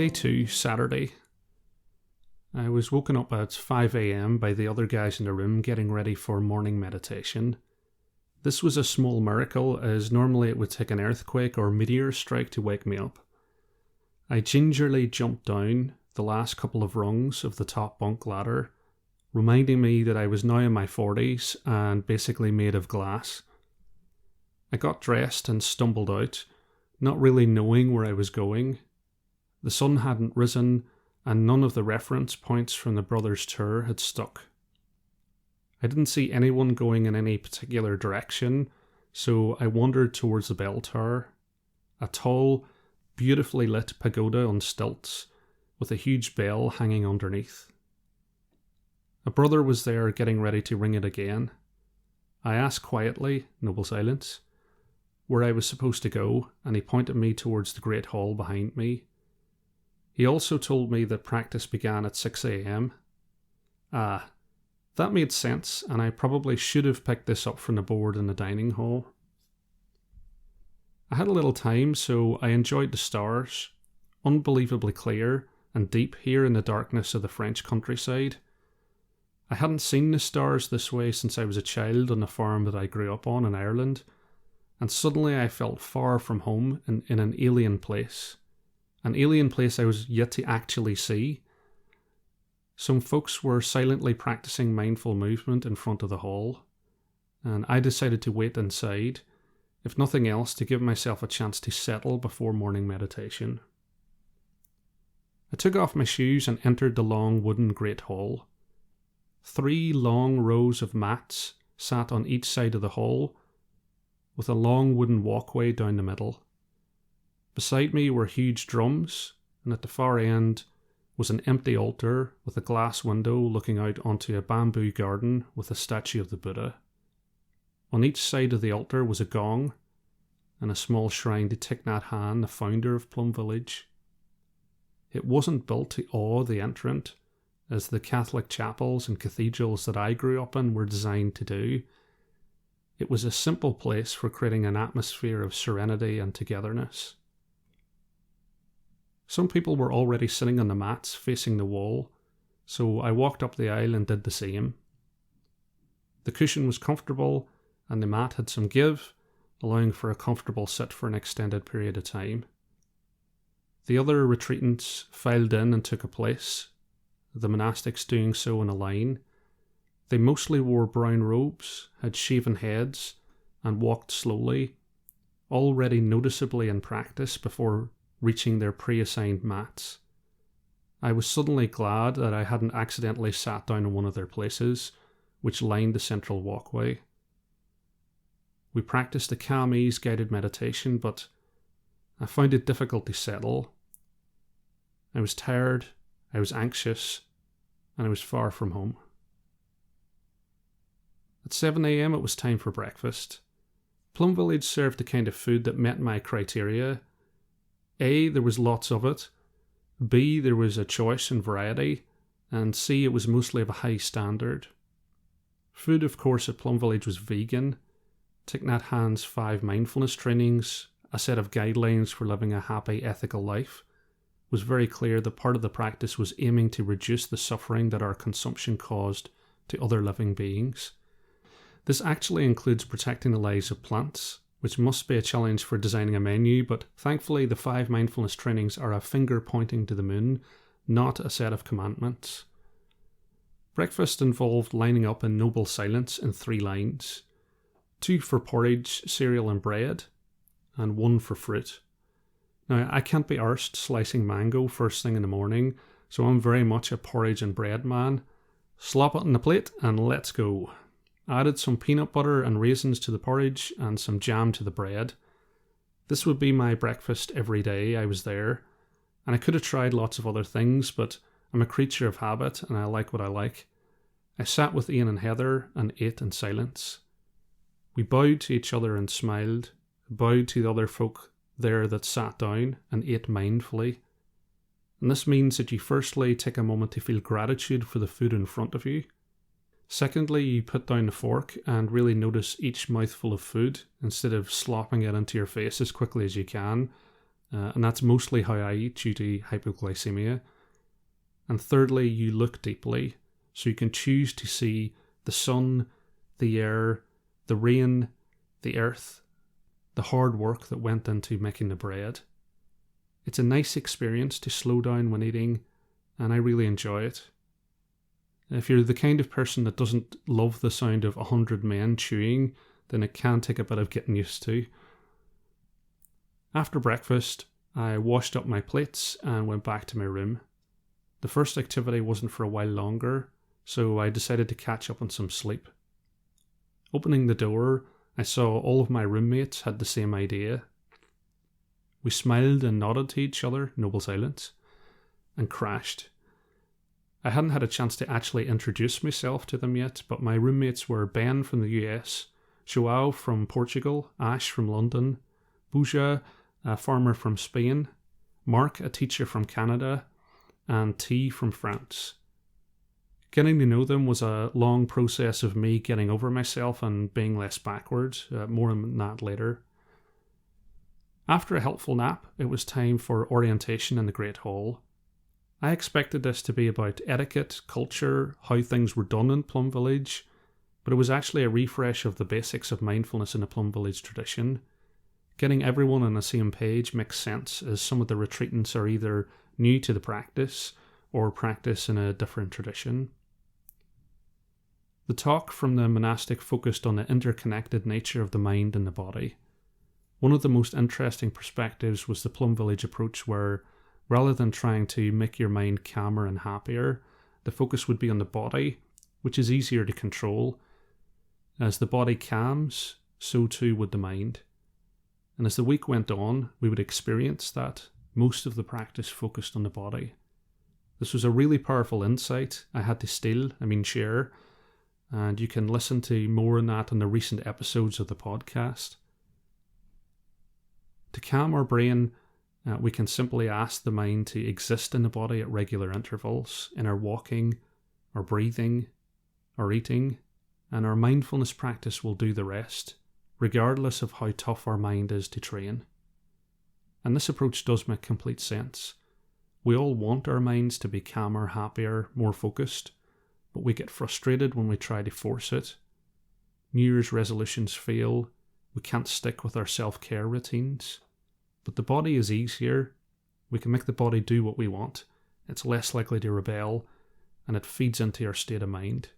Day 2, Saturday. I was woken up at 5 a.m. by the other guys in the room getting ready for morning meditation. This was a small miracle, as normally it would take an earthquake or meteor strike to wake me up. I gingerly jumped down the last couple of rungs of the top bunk ladder, reminding me that I was now in my 40s and basically made of glass. I got dressed and stumbled out, not really knowing where I was going. The sun hadn't risen, and none of the reference points from the brothers' tour had stuck. I didn't see anyone going in any particular direction, so I wandered towards the bell tower, a tall, beautifully lit pagoda on stilts, with a huge bell hanging underneath. A brother was there getting ready to ring it again. I asked quietly, noble silence, where I was supposed to go, and he pointed me towards the great hall behind me. He also told me that practice began at 6 a.m. That made sense, and I probably should have picked this up from the board in the dining hall. I had a little time, so I enjoyed the stars, unbelievably clear and deep here in the darkness of the French countryside. I hadn't seen the stars this way since I was a child on the farm that I grew up on in Ireland, and suddenly I felt far from home in an alien place. An alien place I was yet to actually see. Some folks were silently practicing mindful movement in front of the hall, and I decided to wait inside, if nothing else to give myself a chance to settle before morning meditation. I took off my shoes and entered the long wooden great hall. 3 long rows of mats sat on each side of the hall, with a long wooden walkway down the middle. Beside me were huge drums, and at the far end was an empty altar with a glass window looking out onto a bamboo garden with a statue of the Buddha. On each side of the altar was a gong, and a small shrine to Thich Nhat Hanh, the founder of Plum village. It wasn't built to awe the entrant, as the Catholic chapels and cathedrals that I grew up in were designed to do. It was a simple place for creating an atmosphere of serenity and togetherness. Some people were already sitting on the mats facing the wall, so I walked up the aisle and did the same. The cushion was comfortable, and the mat had some give, allowing for a comfortable sit for an extended period of time. The other retreatants filed in and took a place, the monastics doing so in a line. They mostly wore brown robes, had shaven heads, and walked slowly, already noticeably in practice before reaching their pre-assigned mats. I was suddenly glad that I hadn't accidentally sat down in one of their places, which lined the central walkway. We practiced a calm ease guided meditation, but I found it difficult to settle. I was tired, I was anxious, and I was far from home. At 7 a.m. it was time for breakfast. Plum Village served the kind of food that met my criteria. A, there was lots of it. B, there was a choice and variety. And C, it was mostly of a high standard. Food, of course, at Plum Village was vegan. Thich Nhat Hanh's 5 mindfulness trainings, a set of guidelines for living a happy, ethical life, was very clear that part of the practice was aiming to reduce the suffering that our consumption caused to other living beings. This actually includes protecting the lives of plants, which must be a challenge for designing a menu, but thankfully the 5 mindfulness trainings are a finger pointing to the moon, not a set of commandments. Breakfast involved lining up in noble silence in 3 lines. 2 for porridge, cereal and bread, and 1 for fruit. Now, I can't be arsed slicing mango first thing in the morning, so I'm very much a porridge and bread man. Slop it on the plate and let's go. I added some peanut butter and raisins to the porridge and some jam to the bread. This would be my breakfast every day I was there, and I could have tried lots of other things, but I'm a creature of habit and I like what I like. I sat with Ian and Heather and ate in silence. We bowed to each other and smiled, bowed to the other folk there that sat down and ate mindfully. And this means that you firstly take a moment to feel gratitude for the food in front of you. Secondly, you put down the fork and really notice each mouthful of food instead of slopping it into your face as quickly as you can, and that's mostly how I eat due to hypoglycemia. And thirdly, you look deeply, so you can choose to see the sun, the air, the rain, the earth, the hard work that went into making the bread. It's a nice experience to slow down when eating, and I really enjoy it. If you're the kind of person that doesn't love the sound of 100 men chewing, then it can take a bit of getting used to. After breakfast, I washed up my plates and went back to my room. The first activity wasn't for a while longer, so I decided to catch up on some sleep. Opening the door, I saw all of my roommates had the same idea. We smiled and nodded to each other, noble silence, and crashed. I hadn't had a chance to actually introduce myself to them yet, but my roommates were Ben from the US, Joao from Portugal, Ash from London, Buja, a farmer from Spain, Mark, a teacher from Canada, and T from France. Getting to know them was a long process of me getting over myself and being less backward. More on that later. After a helpful nap, it was time for orientation in the Great Hall. I expected this to be about etiquette, culture, how things were done in Plum Village, but it was actually a refresh of the basics of mindfulness in the Plum Village tradition. Getting everyone on the same page makes sense, as some of the retreatants are either new to the practice or practice in a different tradition. The talk from the monastic focused on the interconnected nature of the mind and the body. One of the most interesting perspectives was the Plum Village approach, where rather than trying to make your mind calmer and happier, the focus would be on the body, which is easier to control. As the body calms, so too would the mind. And as the week went on, we would experience that most of the practice focused on the body. This was a really powerful insight I had to share, and you can listen to more on that in the recent episodes of the podcast. To calm our brain, we can simply ask the mind to exist in the body at regular intervals, in our walking, our breathing, our eating, and our mindfulness practice will do the rest, regardless of how tough our mind is to train. And this approach does make complete sense. We all want our minds to be calmer, happier, more focused, but we get frustrated when we try to force it. New Year's resolutions fail, we can't stick with our self-care routines. But the body is easier. We can make the body do what we want. It's less likely to rebel, and it feeds into our state of mind.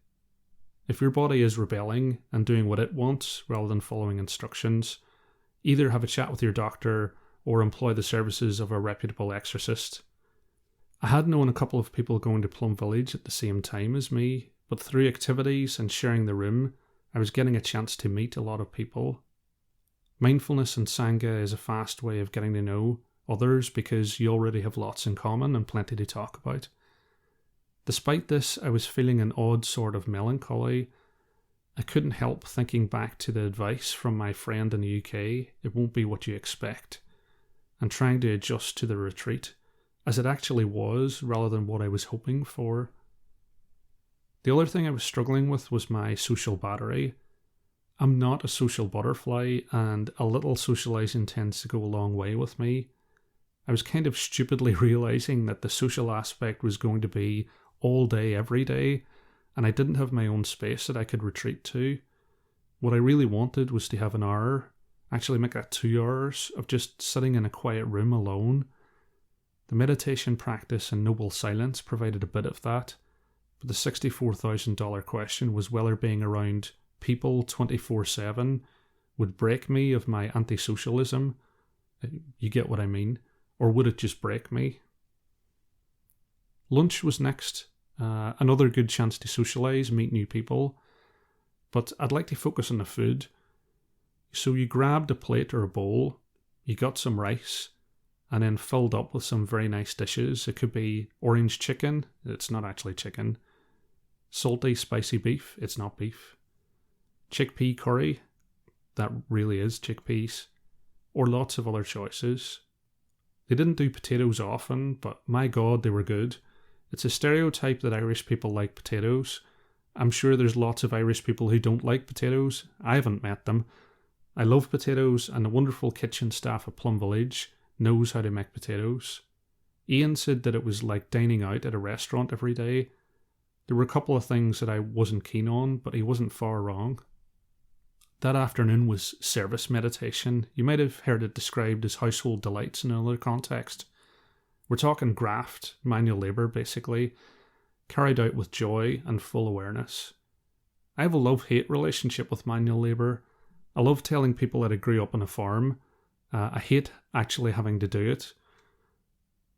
If your body is rebelling and doing what it wants rather than following instructions, either have a chat with your doctor or employ the services of a reputable exorcist. I had known a couple of people going to Plum Village at the same time as me, but through activities and sharing the room, I was getting a chance to meet a lot of people. Mindfulness and Sangha is a fast way of getting to know others because you already have lots in common and plenty to talk about. Despite this, I was feeling an odd sort of melancholy. I couldn't help thinking back to the advice from my friend in the UK, it won't be what you expect, and trying to adjust to the retreat, as it actually was rather than what I was hoping for. The other thing I was struggling with was my social battery. I'm not a social butterfly, and a little socializing tends to go a long way with me. I was kind of stupidly realizing that the social aspect was going to be all day, every day, and I didn't have my own space that I could retreat to. What I really wanted was to have an hour, actually make that 2 hours, of just sitting in a quiet room alone. The meditation practice and noble silence provided a bit of that, but the $64,000 question was whether being around people 24/7 would break me of my anti-socialism. You get what I mean? Or would it just break me? Lunch was next. Another good chance to socialise, meet new people. But I'd like to focus on the food. So you grabbed a plate or a bowl, you got some rice, and then filled up with some very nice dishes. It could be orange chicken, it's not actually chicken. Salty, spicy beef, it's not beef. Chickpea curry, that really is chickpeas, or lots of other choices. They didn't do potatoes often, but my God, they were good. It's a stereotype that Irish people like potatoes. I'm sure there's lots of Irish people who don't like potatoes. I haven't met them. I love potatoes, and the wonderful kitchen staff at Plum Village knows how to make potatoes. Ian said that it was like dining out at a restaurant every day. There were a couple of things that I wasn't keen on, but he wasn't far wrong. That afternoon was service meditation. You might have heard it described as household delights in another context. We're talking graft, manual labour basically, carried out with joy and full awareness. I have a love-hate relationship with manual labour. I love telling people that I grew up on a farm. I hate actually having to do it.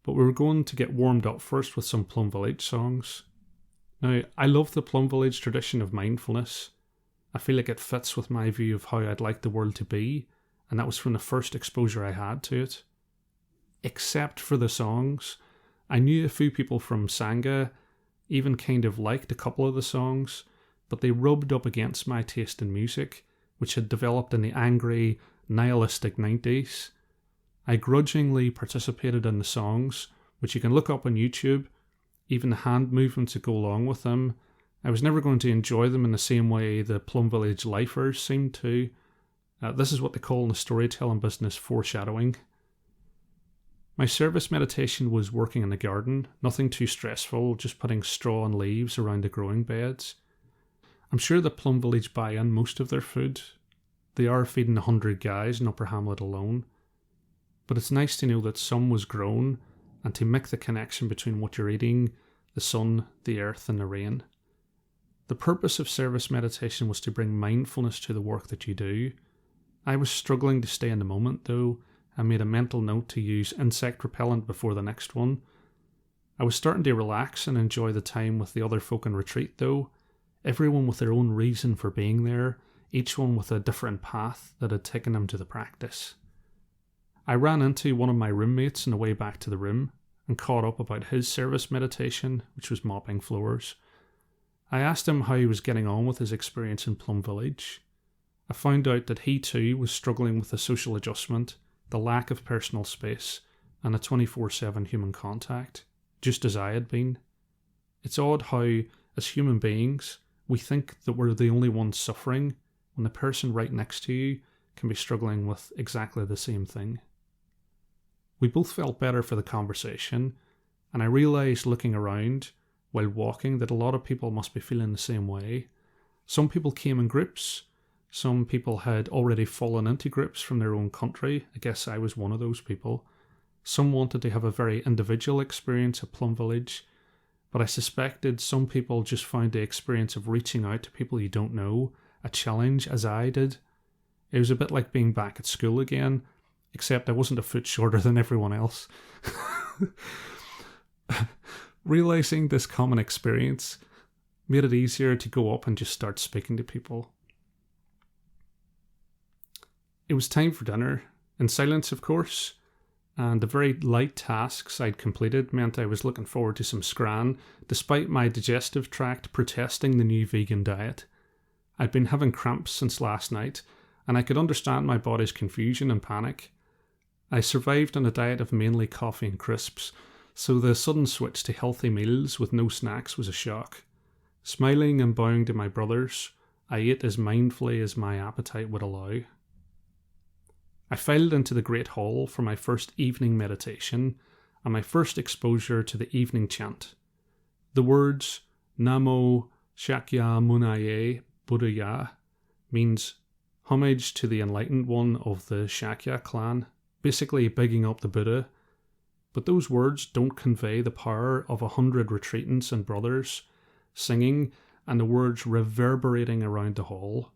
But we were going to get warmed up first with some Plum Village songs. Now, I love the Plum Village tradition of mindfulness. I feel like it fits with my view of how I'd like the world to be, and that was from the first exposure I had to it. Except for the songs. I knew a few people from Sangha, even kind of liked a couple of the songs, but they rubbed up against my taste in music, which had developed in the angry, nihilistic 90s. I grudgingly participated in the songs, which you can look up on YouTube, even the hand movements that go along with them. I was never going to enjoy them in the same way the Plum Village lifers seemed to. This is what they call in the storytelling business foreshadowing. My service meditation was working in the garden, nothing too stressful, just putting straw and leaves around the growing beds. I'm sure the Plum Village buy in most of their food. They are feeding 100 guys in Upper Hamlet alone. But it's nice to know that some was grown and to make the connection between what you're eating, the sun, the earth and the rain. The purpose of service meditation was to bring mindfulness to the work that you do. I was struggling to stay in the moment though. I made a mental note to use insect repellent before the next one. I was starting to relax and enjoy the time with the other folk in retreat though, everyone with their own reason for being there, each one with a different path that had taken them to the practice. I ran into one of my roommates on the way back to the room and caught up about his service meditation, which was mopping floors. I asked him how he was getting on with his experience in Plum Village. I found out that he too was struggling with the social adjustment, the lack of personal space, and a 24/7 human contact, just as I had been. It's odd how, as human beings, we think that we're the only ones suffering when the person right next to you can be struggling with exactly the same thing. We both felt better for the conversation, and I realised looking around while walking that a lot of people must be feeling the same way. Some people came in groups. Some people had already fallen into groups from their own country. I guess I was one of those people. Some wanted to have a very individual experience at Plum Village, but I suspected some people just found the experience of reaching out to people you don't know a challenge, as I did. It was a bit like being back at school again, except I wasn't a foot shorter than everyone else. Realising this common experience made it easier to go up and just start speaking to people. It was time for dinner, in silence of course, and the very light tasks I'd completed meant I was looking forward to some scran, despite my digestive tract protesting the new vegan diet. I'd been having cramps since last night, and I could understand my body's confusion and panic. I survived on a diet of mainly coffee and crisps, so the sudden switch to healthy meals with no snacks was a shock. Smiling and bowing to my brothers, I ate as mindfully as my appetite would allow. I filed into the Great Hall for my first evening meditation and my first exposure to the evening chant. The words Namo Shakyamuni Buddhaya means homage to the enlightened one of the Shakya clan, basically bigging up the Buddha. But those words don't convey the power of 100 retreatants and brothers singing and the words reverberating around the hall.